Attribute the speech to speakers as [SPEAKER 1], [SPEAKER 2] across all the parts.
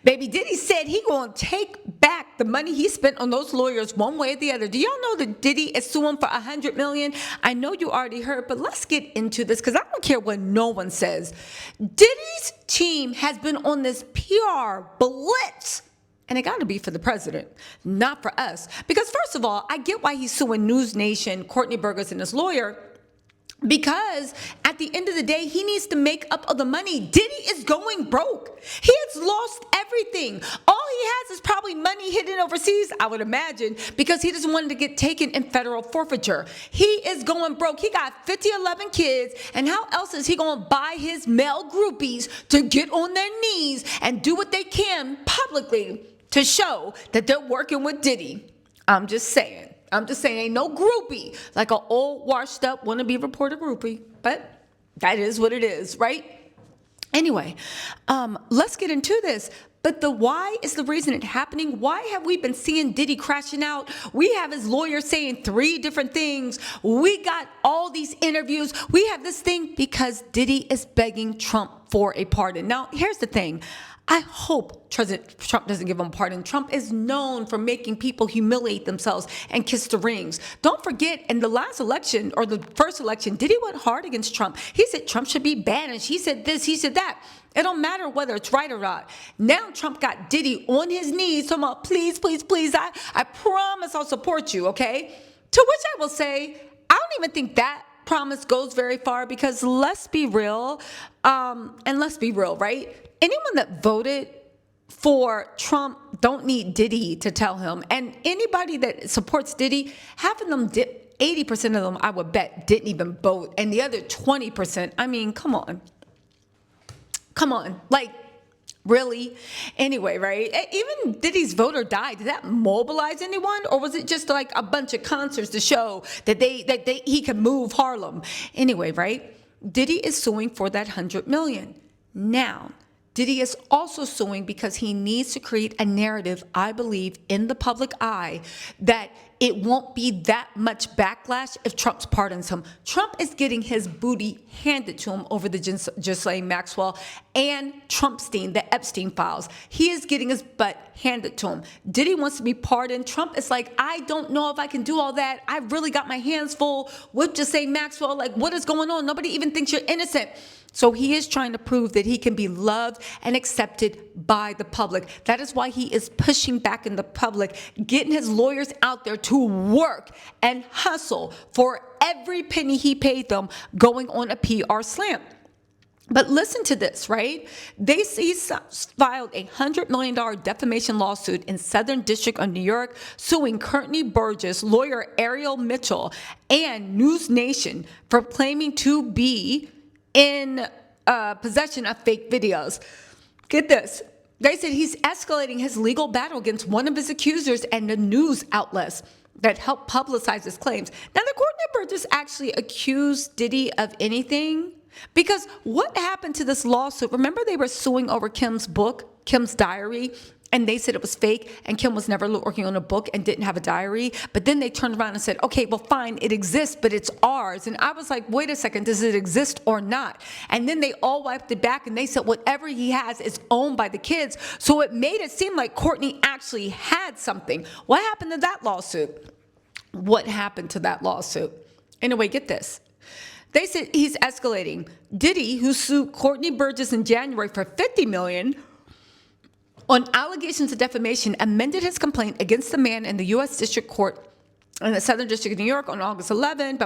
[SPEAKER 1] Baby Diddy said he gonna take back the money he spent on those lawyers one way or the other. Do y'all know that Diddy is suing for $100 million? I know you already heard, but let's get into this because I don't care what no one says. Diddy's team has been on this PR blitz. And it got to be for the president, not for us. Because first of all, I get why he's suing News Nation, Courtney Burgess, and his lawyer. Because at the end of the day, he needs to make up of the money. Diddy is going broke. He has lost everything. All he has is probably money hidden overseas, I would imagine, because he doesn't want to get taken in federal forfeiture. He is going broke. He got 11 kids. And how else is he going to buy his male groupies to get on their knees and do what they can publicly to show that they're working with Diddy? I'm just saying, ain't no groupie, like an old washed up wannabe reporter groupie, but that is what it is, right? Anyway, let's get into this. But the why is the reason it's happening. Why have we been seeing Diddy crashing out? We have his lawyer saying 3 different things. We got all these interviews. We have this thing because Diddy is begging Trump for a pardon. Now, here's the thing. I hope President Trump doesn't give him a pardon. Trump is known for making people humiliate themselves and kiss the rings. Don't forget, in the last election, or the first election, Diddy went hard against Trump. He said Trump should be banished. He said this, he said that. It don't matter whether it's right or not. Now Trump got Diddy on his knees talking about, please, please, please, I promise I'll support you, okay? To which I will say, I don't even think that promise goes very far because let's be real, right? Anyone that voted for Trump don't need Diddy to tell him. And anybody that supports Diddy, half of them, 80% of them, I would bet, didn't even vote. And the other 20%, I mean, come on. Like, really? Anyway, right? Even Diddy's vote or die, did that mobilize anyone? Or was it just like a bunch of concerts to show that he can move Harlem? Anyway, right? Diddy is suing for that $100 million. Now, Diddy is also suing because he needs to create a narrative, I believe, in the public eye that it won't be that much backlash if Trump pardons him. Trump is getting his booty handed to him over the Ghislaine Maxwell and Trumpstein, the Epstein files. He is getting his butt handed to him. Diddy wants to be pardoned. Trump is like, I don't know if I can do all that. I really got my hands full with Ghislaine Maxwell. Like, what is going on? Nobody even thinks you're innocent. So he is trying to prove that he can be loved and accepted by the public. That is why he is pushing back in the public, getting his lawyers out there to work and hustle for every penny he paid them, going on a PR slam. But listen to this, right? He filed a $100 million defamation lawsuit in Southern District of New York, suing Courtney Burgess, lawyer Aeron Mitchell, and News Nation for claiming to be in possession of fake videos. Get this. They said he's escalating his legal battle against one of his accusers and the news outlets that helped publicize his claims. Now, the Courtney Burgess actually accused Diddy of anything? Because what happened to this lawsuit? Remember, they were suing over Kim's book, Kim's diary, and they said it was fake, and Kim was never working on a book and didn't have a diary. But then they turned around and said, okay, well, fine, it exists, but it's ours. And I was like, wait a second, does it exist or not? And then they all wiped it back, and they said whatever he has is owned by the kids. So it made it seem like Courtney actually had something. What happened to that lawsuit? What happened to that lawsuit? Anyway, get this. They said he's escalating. Diddy, who sued Courtney Burgess in January for $50 million, on allegations of defamation, amended his complaint against the man in the U.S. District Court in the Southern District of New York on August 11.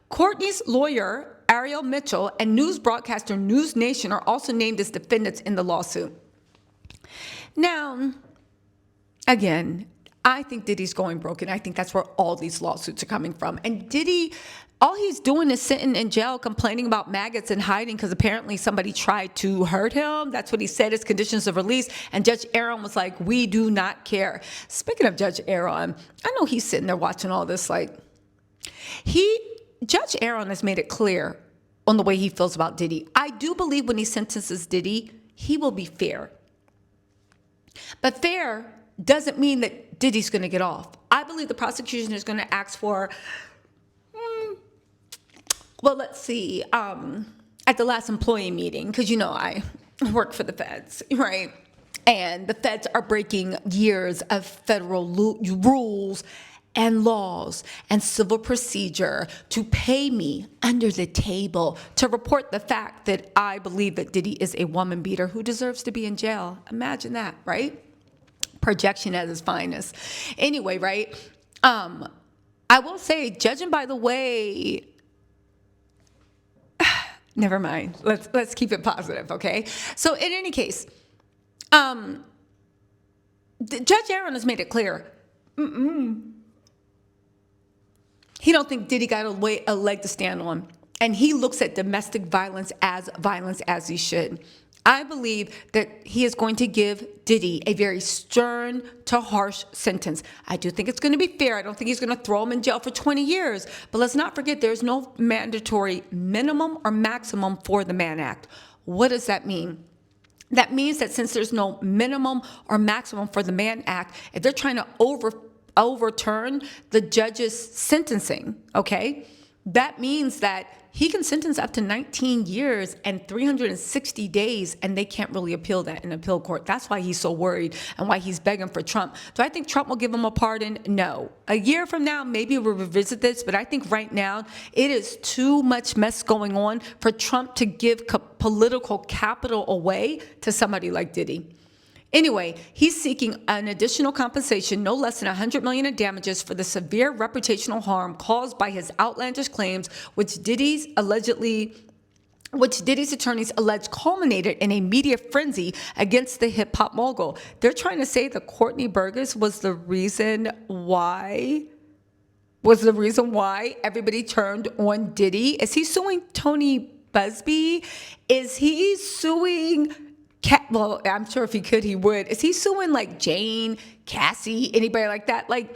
[SPEAKER 1] Courtney's lawyer, Aeron Mitchell, and news broadcaster News Nation are also named as defendants in the lawsuit. Now, again, I think Diddy's going broke, and I think that's where all these lawsuits are coming from. And Diddy, all he's doing is sitting in jail complaining about maggots and hiding because apparently somebody tried to hurt him. That's what he said as conditions of release. And Judge Aeron was like, we do not care. Speaking of Judge Aeron, I know he's sitting there watching all this like, Judge Aeron has made it clear on the way he feels about Diddy. I do believe when he sentences Diddy, he will be fair. But fair doesn't mean that Diddy's going to get off. I believe the prosecution is going to ask for, well, let's see, at the last employee meeting, because, you know, I work for the feds, right? And the feds are breaking years of federal rules and laws and civil procedure to pay me under the table to report the fact that I believe that Diddy is a woman beater who deserves to be in jail. Imagine that, right? Projection at its finest. Anyway, right? I will say, judging by the way, never mind. Let's keep it positive, okay? So in any case, Judge Aeron has made it clear. He don't think Diddy got a leg to stand on. And he looks at domestic violence as he should. I believe that he is going to give Diddy a very stern to harsh sentence. I do think it's going to be fair. I don't think he's going to throw him in jail for 20 years. But let's not forget there's no mandatory minimum or maximum for the Mann Act. What does that mean? That means that since there's no minimum or maximum for the Mann Act, if they're trying to overturn the judge's sentencing, okay, that means that he can sentence up to 19 years and 360 days, and they can't really appeal that in appeal court. That's why he's so worried and why he's begging for Trump. Do I think Trump will give him a pardon? No. A year from now, maybe we'll revisit this, but I think right now it is too much mess going on for Trump to give political capital away to somebody like Diddy. Anyway, he's seeking an additional compensation, no less than $100 million in damages for the severe reputational harm caused by his outlandish claims, which Diddy's attorneys allege culminated in a media frenzy against the hip-hop mogul. They're trying to say that Courtney Burgess was the reason why everybody turned on Diddy. Is he suing Tony Busby? Is he suing... Well, I'm sure if he could, he would. Is he suing like Jane, Cassie, anybody like that? Like,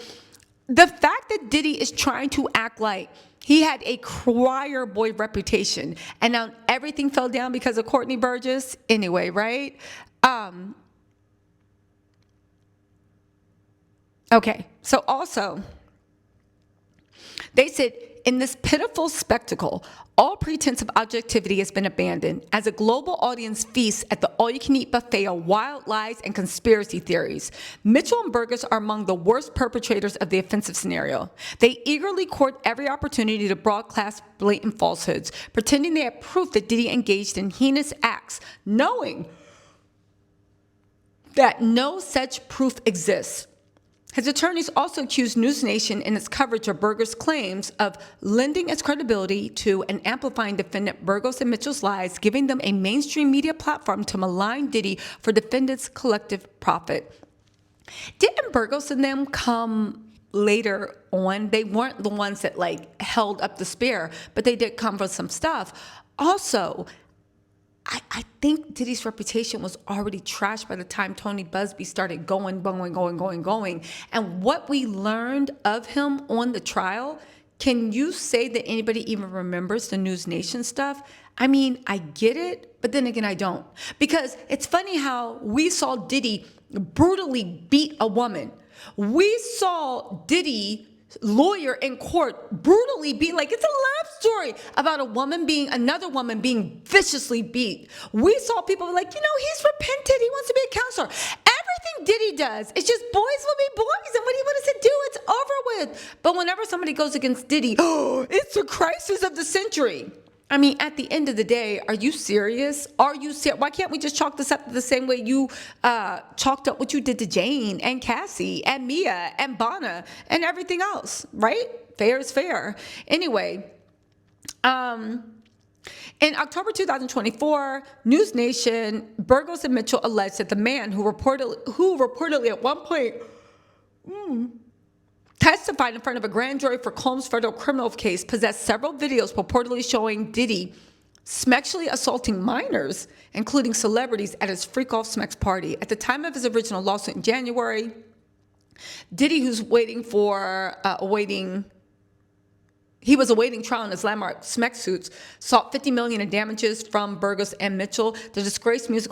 [SPEAKER 1] the fact that Diddy is trying to act like he had a crier boy reputation and now everything fell down because of Courtney Burgess. Anyway, right? Okay. So also, they said, in this pitiful spectacle, all pretense of objectivity has been abandoned as a global audience feasts at the all-you-can-eat buffet of wild lies and conspiracy theories. Mitchell and Burgess are among the worst perpetrators of the offensive scenario. They eagerly court every opportunity to broadcast blatant falsehoods, pretending they have proof that Diddy engaged in heinous acts, knowing that no such proof exists. His attorneys also accused News Nation in its coverage of Burgess' claims of lending its credibility to and amplifying defendant Burgess and Mitchell's lies, giving them a mainstream media platform to malign Diddy for defendants' collective profit. Didn't Burgess and them come later on? They weren't the ones that held up the spear, but they did come for some stuff. Also, I think Diddy's reputation was already trashed by the time Tony Busby started going. And what we learned of him on the trial, can you say that anybody even remembers the News Nation stuff? I mean, I get it, but then again, I don't. Because it's funny how we saw Diddy brutally beat a woman. We saw Diddy lawyer in court brutally beat, it's a love story about another woman being viciously beat. We saw people he's repented, he wants to be a counselor. Everything Diddy does, it's just boys will be boys, and what he wanted to do, it's over with. But whenever somebody goes against Diddy, it's a crisis of the century. I mean, at the end of the day, are you serious? Why can't we just chalk this up the same way you chalked up what you did to Jane and Cassie and Mia and Bonna and everything else, right? Fair is fair. Anyway, in October 2024, News Nation, Burgess and Mitchell alleged that the man who reportedly at one point testified in front of a grand jury for Combs' federal criminal case possessed several videos purportedly showing Diddy sexually assaulting minors, including celebrities, at his freak-off Smex party. At the time of his original lawsuit in January, Diddy, who's awaiting trial in his landmark Smex suits, sought $50 million in damages from Burgess and Mitchell. The disgraced music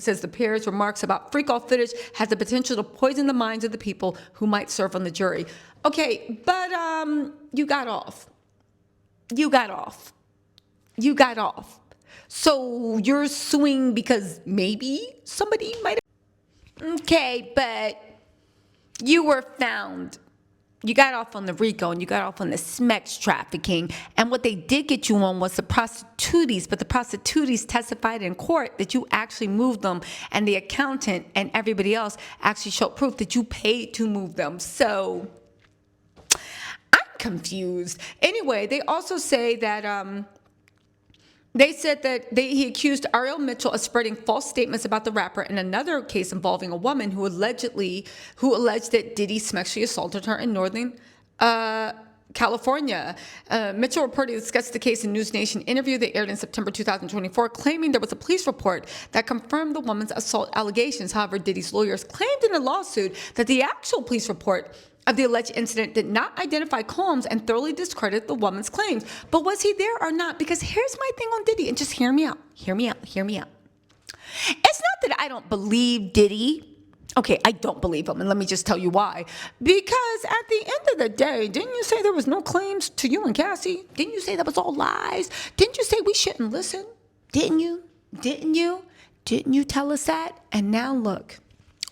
[SPEAKER 1] says the pair's remarks about freak-off footage has the potential to poison the minds of the people who might serve on the jury. Okay, but you got off. So you're suing because maybe somebody might have... Okay, but you were found. You got off on the RICO and you got off on the SMEX trafficking. And what they did get you on was the prostitutes, but the prostitutes testified in court that you actually moved them, and the accountant and everybody else actually showed proof that you paid to move them. So I'm confused. Anyway, they also say that they said that he accused Aeron Mitchell of spreading false statements about the rapper in another case involving a woman who alleged that Diddy sexually assaulted her in Northern California. Mitchell reportedly discussed the case in News Nation interview that aired in September 2024, claiming there was a police report that confirmed the woman's assault allegations. However, Diddy's lawyers claimed in a lawsuit that the actual police report of the alleged incident did not identify Combs and thoroughly discredited the woman's claims. But was he there or not? Because here's my thing on Diddy, and just hear me out. It's not that I don't believe Diddy. Okay, I don't believe him, and let me just tell you why. Because at the end of the day, didn't you say there was no claims to you and Cassie? Didn't you say that was all lies? Didn't you say we shouldn't listen? Didn't you? Didn't you tell us that? And now look.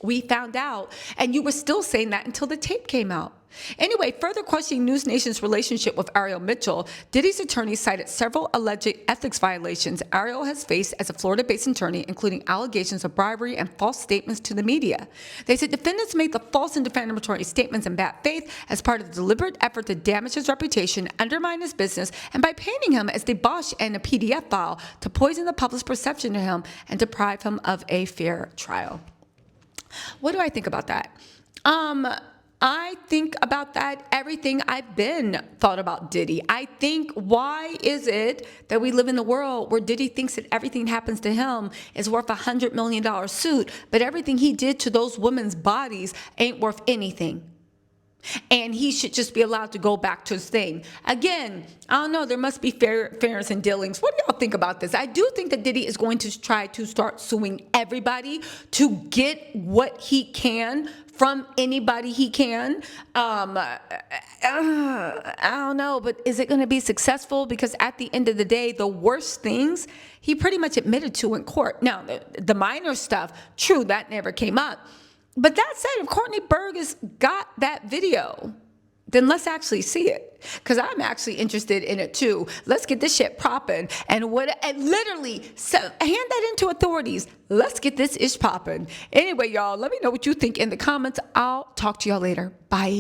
[SPEAKER 1] We found out, and you were still saying that until the tape came out. Anyway, further questioning News Nation's relationship with Aeron Mitchell, Diddy's attorney cited several alleged ethics violations Aeron has faced as a Florida-based attorney, including allegations of bribery and false statements to the media. They said defendants made the false and defamatory statements in bad faith as part of the deliberate effort to damage his reputation, undermine his business, and by painting him as debauched and a PDF file to poison the public's perception of him and deprive him of a fair trial. What do I think about that? I think about that everything I've been thought about Diddy. I think, why is it that we live in a world where Diddy thinks that everything that happens to him is worth $100 million suit, but everything he did to those women's bodies ain't worth anything? And he should just be allowed to go back to his thing. Again, I don't know, there must be fairness and dealings. What do y'all think about this? I do think that Diddy is going to try to start suing everybody to get what he can from anybody he can. I don't know, but is it going to be successful? Because at the end of the day, the worst things he pretty much admitted to in court. Now, the minor stuff, true, that never came up. But that said, if Courtney Burgess got that video, then let's actually see it. Because I'm actually interested in it too. Let's get this shit popping. And literally, hand that into authorities. Let's get this ish popping. Anyway, y'all, let me know what you think in the comments. I'll talk to y'all later. Bye.